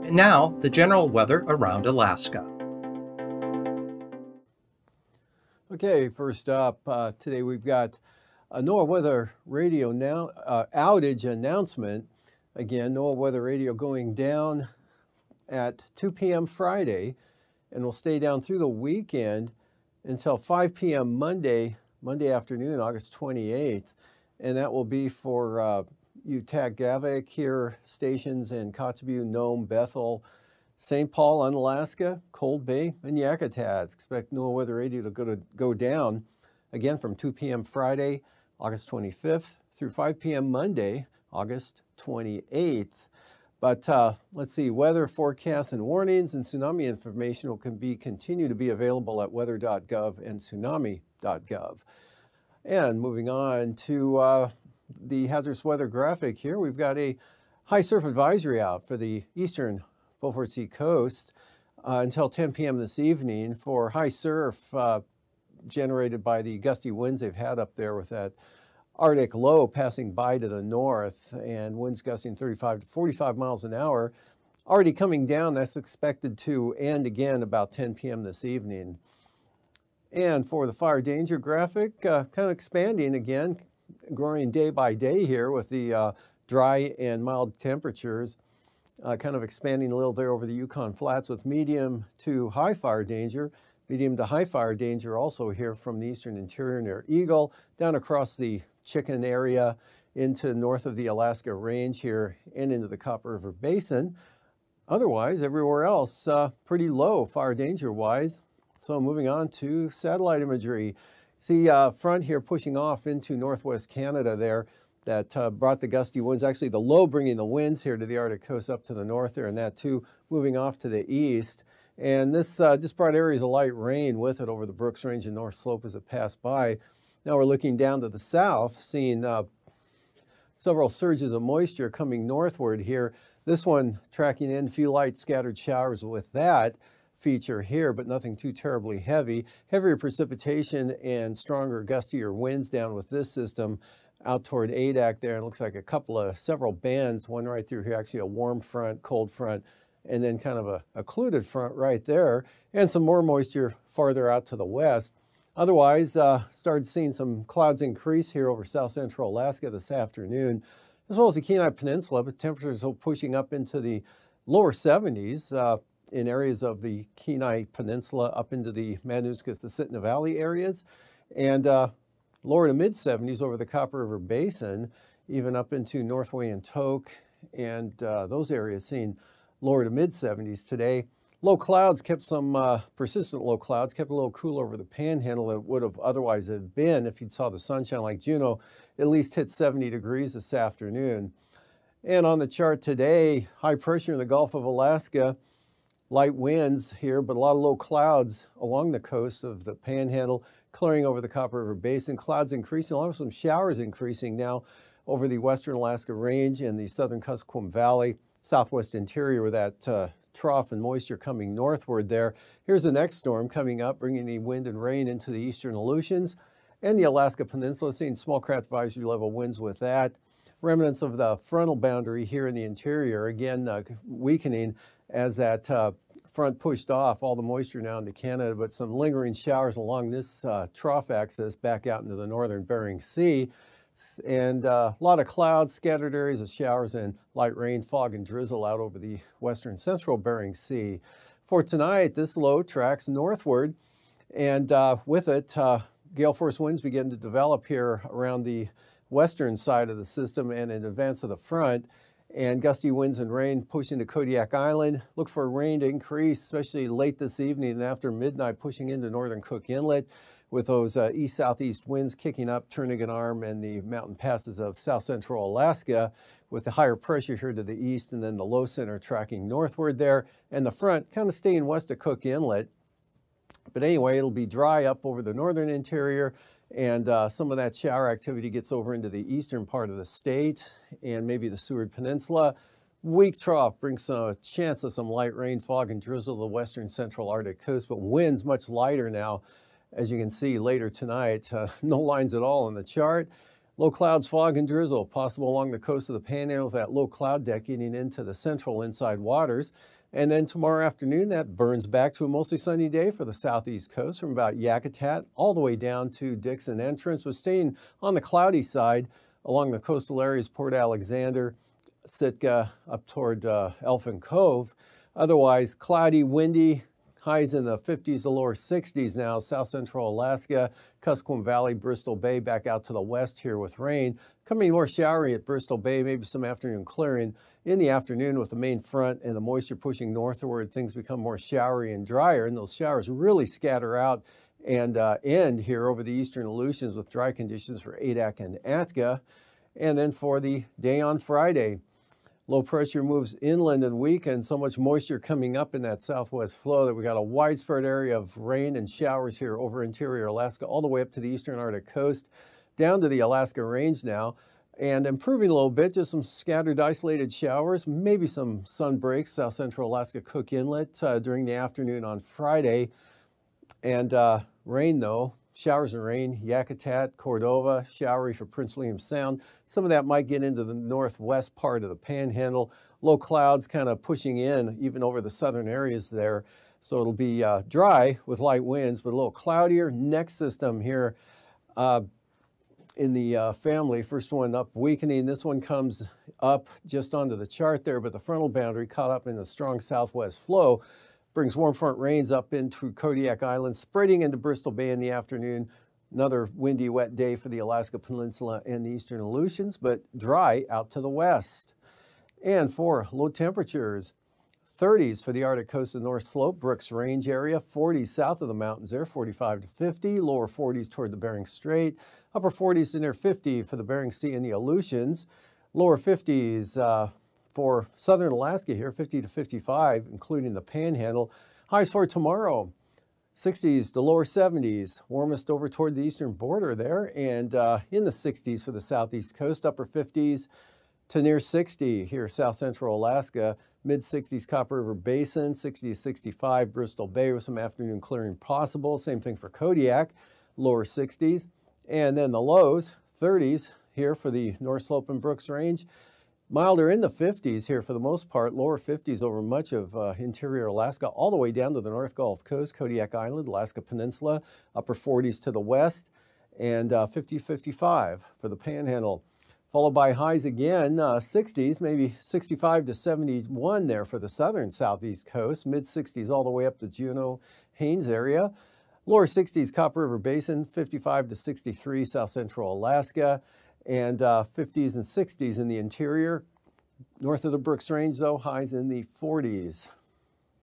And now, the general weather around Alaska. Okay, first up, today we've got a NOAA Weather Radio now outage announcement. Again, NOAA Weather Radio going down at 2 p.m. Friday, and will stay down through the weekend until 5 p.m. Monday afternoon, August 28th. And that will be for Utaq-Gavik here stations in Kotzebue, Nome, Bethel, St. Paul, Unalaska, Cold Bay, and Yakutat. Expect NOAA Weather Radio to go down again from 2 p.m. Friday, August 25th through 5 p.m. Monday, August 28th. But let's see, weather forecasts and warnings and tsunami information will continue to be available at weather.gov and tsunami.gov. And moving on to the hazardous weather graphic here, we've got a high surf advisory out for the eastern Beaufort Sea coast until 10 p.m. this evening for high surf generated by the gusty winds they've had up there with that Arctic low passing by to the north, and winds gusting 35 to 45 miles an hour. Already coming down, that's expected to end again about 10 p.m. this evening. And for the fire danger graphic, kind of expanding again, growing day by day here with the dry and mild temperatures, kind of expanding a little there over the Yukon Flats with medium to high fire danger. Medium to high fire danger also here from the eastern interior near Eagle, down across the Chicken area into north of the Alaska Range here and into the Copper River Basin. Otherwise, everywhere else, pretty low fire danger-wise. So moving on to satellite imagery. See front here pushing off into northwest Canada there that brought the gusty winds. Actually, the low bringing the winds here to the Arctic coast up to the north there, and that too moving off to the east. And this just brought areas of light rain with it over the Brooks Range and North Slope as it passed by. Now we're looking down to the south, seeing several surges of moisture coming northward here. This one tracking in, a few light scattered showers with that feature here, but nothing too terribly heavy. Heavier precipitation and stronger, gustier winds down with this system out toward Adak there. It looks like several bands, one right through here, actually a warm front, cold front, and then kind of a occluded front right there, and some more moisture farther out to the west. Otherwise, started seeing some clouds increase here over south central Alaska this afternoon, as well as the Kenai Peninsula, but temperatures are pushing up into the lower 70s in areas of the Kenai Peninsula up into the Madanuska-Susitna Valley areas, and lower to mid-70s over the Copper River Basin, even up into Northway and Tok, and those areas seeing lower to mid-70s today. Low clouds kept some persistent low clouds, kept a little cool over the Panhandle that would have otherwise have been if you saw the sunshine like Juneau, at least hit 70 degrees this afternoon. And on the chart today, high pressure in the Gulf of Alaska, light winds here, but a lot of low clouds along the coast of the Panhandle, clearing over the Copper River Basin. Clouds increasing, along with some showers increasing now over the western Alaska Range and the southern Kuskokwim Valley, southwest interior with that trough and moisture coming northward there. Here's the next storm coming up, bringing the wind and rain into the eastern Aleutians and the Alaska Peninsula, seeing small craft advisory level winds with that. Remnants of the frontal boundary here in the interior, again weakening as that front pushed off all the moisture now into Canada, but some lingering showers along this trough axis back out into the northern Bering Sea. And a lot of clouds, scattered areas of showers, and light rain, fog, and drizzle out over the western central Bering Sea. For tonight, this low tracks northward, and with it, gale force winds begin to develop here around the western side of the system and in advance of the front, and gusty winds and rain push into Kodiak Island. Look for rain to increase, especially late this evening and after midnight, pushing into northern Cook Inlet, with those east-southeast winds kicking up Turnagain Arm and the mountain passes of south-central Alaska, with the higher pressure here to the east, and then the low center tracking northward there, and the front kind of staying west of Cook Inlet. But anyway, it'll be dry up over the northern interior, and some of that shower activity gets over into the eastern part of the state and maybe the Seward Peninsula. Weak trough brings a chance of some light rain, fog, and drizzle to the western central Arctic coast, but winds much lighter now. As you can see later tonight, no lines at all on the chart. Low clouds, fog, and drizzle possible along the coast of the Panhandle with that low cloud deck getting into the central inside waters. And then tomorrow afternoon, that burns back to a mostly sunny day for the southeast coast from about Yakutat all the way down to Dixon Entrance, but staying on the cloudy side along the coastal areas, Port Alexander, Sitka, up toward Elfin Cove. Otherwise, cloudy, windy, highs in the 50s to lower 60s now, south central Alaska, Kuskokwim Valley, Bristol Bay, back out to the west here with rain. Coming more showery at Bristol Bay, maybe some afternoon clearing. In the afternoon with the main front and the moisture pushing northward, things become more showery and drier, and those showers really scatter out and end here over the eastern Aleutians with dry conditions for Adak and Atka. And then for the day on Friday, low pressure moves inland and weakened, so much moisture coming up in that southwest flow that we got a widespread area of rain and showers here over interior Alaska all the way up to the eastern Arctic coast, down to the Alaska Range now, and improving a little bit, just some scattered isolated showers, maybe some sun breaks, south central Alaska Cook Inlet during the afternoon on Friday, and rain though. Showers and rain, Yakutat, Cordova, showery for Prince William Sound. Some of that might get into the northwest part of the Panhandle. Low clouds kind of pushing in even over the southern areas there. So it'll be dry with light winds, but a little cloudier. Next system here in the family, first one up weakening. This one comes up just onto the chart there, but the frontal boundary caught up in a strong southwest flow. Brings warm front rains up into Kodiak Island, spreading into Bristol Bay in the afternoon. Another windy, wet day for the Alaska Peninsula and the eastern Aleutians, but dry out to the west. And for low temperatures, 30s for the Arctic coast and North Slope, Brooks Range area, 40s south of the mountains there, 45 to 50, lower 40s toward the Bering Strait, upper 40s to near 50 for the Bering Sea and the Aleutians, lower 50s for southern Alaska here, 50 to 55, including the Panhandle. Highs for tomorrow, 60s to lower 70s, warmest over toward the eastern border there, and in the 60s for the southeast coast, upper 50s to near 60 here, south central Alaska, mid 60s Copper River Basin, 60 to 65 Bristol Bay with some afternoon clearing possible. Same thing for Kodiak, lower 60s. And then the lows, 30s here for the North Slope and Brooks Range. Milder in the 50s here for the most part, lower 50s over much of interior Alaska, all the way down to the North Gulf Coast, Kodiak Island, Alaska Peninsula, upper 40s to the west, and 50-55 for the Panhandle. Followed by highs again, 60s, maybe 65 to 71 there for the southern southeast coast, mid 60s all the way up to Juneau, Haines area. Lower 60s Copper River Basin, 55 to 63 south central Alaska, and 50s and 60s in the interior. North of the Brooks Range though, highs in the 40s.